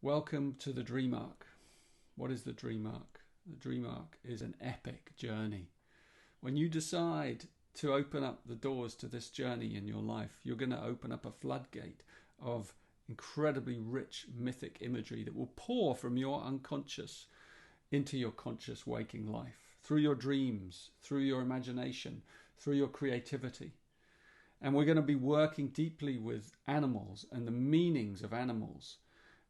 Welcome to the dream arc. What is the dream arc? The dream arc is an epic journey. When you decide to open up the doors to this journey in your life, you're going to open up a floodgate of incredibly rich mythic imagery that will pour from your unconscious into your conscious waking life, through your dreams, through your imagination, through your creativity. And we're going to be working deeply with animals and the meanings of animals.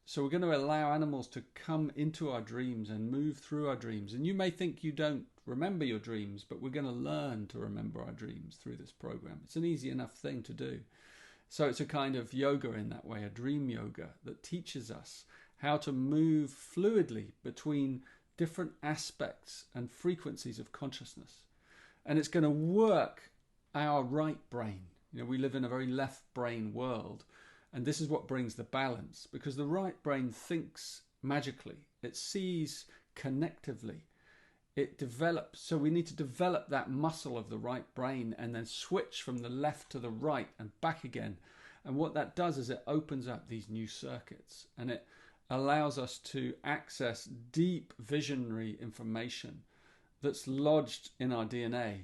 So we're going to allow animals to come into our dreams and move through our dreams. And you may think you don't remember your dreams, but we're going to learn to remember our dreams through this program. It's an easy enough thing to do. So it's a kind of yoga in that way, a dream yoga that teaches us how to move fluidly between different aspects and frequencies of consciousness. And it's going to work our right brain. We live in a very left brain world. And this is what brings the balance, because the right brain thinks magically. It sees connectively. It develops. So we need to develop that muscle of the right brain and then switch from the left to the right and back again. And what that does is it opens up these new circuits and it allows us to access deep visionary information that's lodged in our DNA.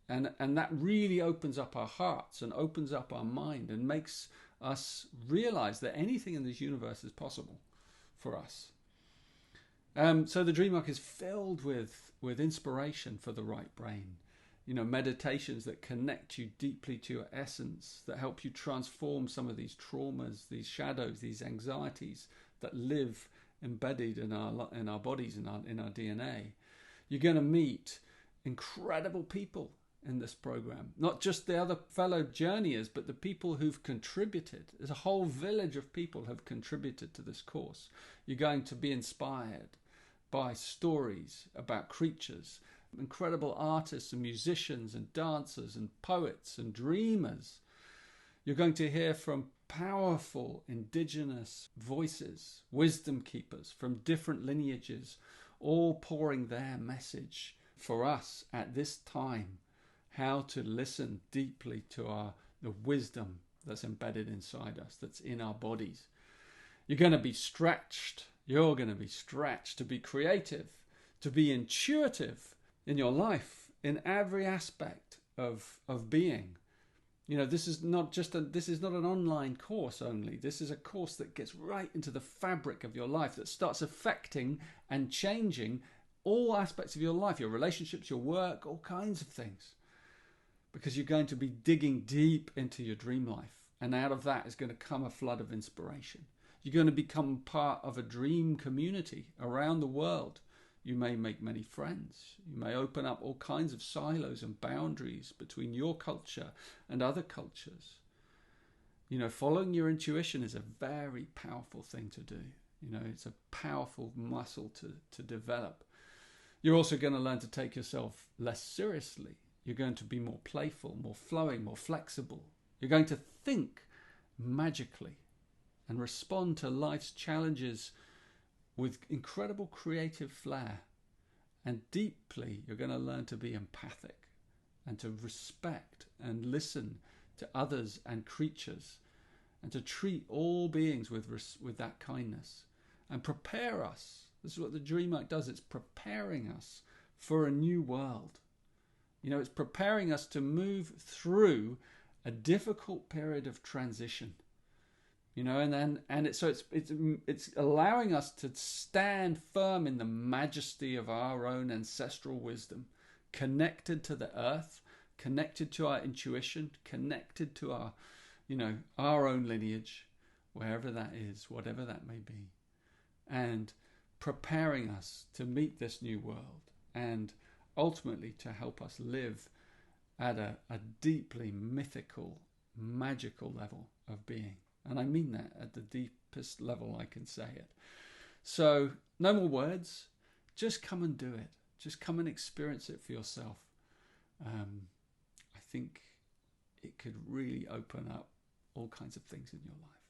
And that really opens up our hearts and opens up our mind and makes us realize that anything in this universe is possible for us. So the dream arc is filled with inspiration for the right brain. Meditations that connect you deeply to your essence, that help you transform some of these traumas, these shadows, these anxieties that live embedded in our bodies, in our DNA. You're going to meet incredible people in this program, not just the other fellow journeyers, but the people who've contributed. There's a whole village of people have contributed to this course. You're going to be inspired by stories about creatures, incredible artists and musicians and dancers and poets and dreamers. You're going to hear from powerful indigenous voices, wisdom keepers from different lineages, all pouring their message for us at this time. How to listen deeply to the wisdom that's embedded inside us, that's in our bodies. You're going to be stretched. You're going to be stretched to be creative, to be intuitive in your life, in every aspect of being. This is not an online course only. This is a course that gets right into the fabric of your life, that starts affecting and changing all aspects of your life, your relationships, your work, all kinds of things. Because you're going to be digging deep into your dream life. And out of that is going to come a flood of inspiration. You're going to become part of a dream community around the world. You may make many friends. You may open up all kinds of silos and boundaries between your culture and other cultures. Following your intuition is a very powerful thing to do. It's a powerful muscle to develop. You're also going to learn to take yourself less seriously. You're going to be more playful, more flowing, more flexible. You're going to think magically and respond to life's challenges with incredible creative flair. And deeply, you're going to learn to be empathic and to respect and listen to others and creatures and to treat all beings with that kindness and prepare us. This is what the dream arc does. It's preparing us for a new world. It's preparing us to move through a difficult period of transition. It's allowing us to stand firm in the majesty of our own ancestral wisdom, connected to the earth, connected to our intuition, connected to our own lineage, wherever that is, whatever that may be, and preparing us to meet this new world and ultimately to help us live at a deeply mythical, magical level of being. And I mean that at the deepest level I can say it. So no more words, just come and do it. Just come and experience it for yourself. I think it could really open up all kinds of things in your life.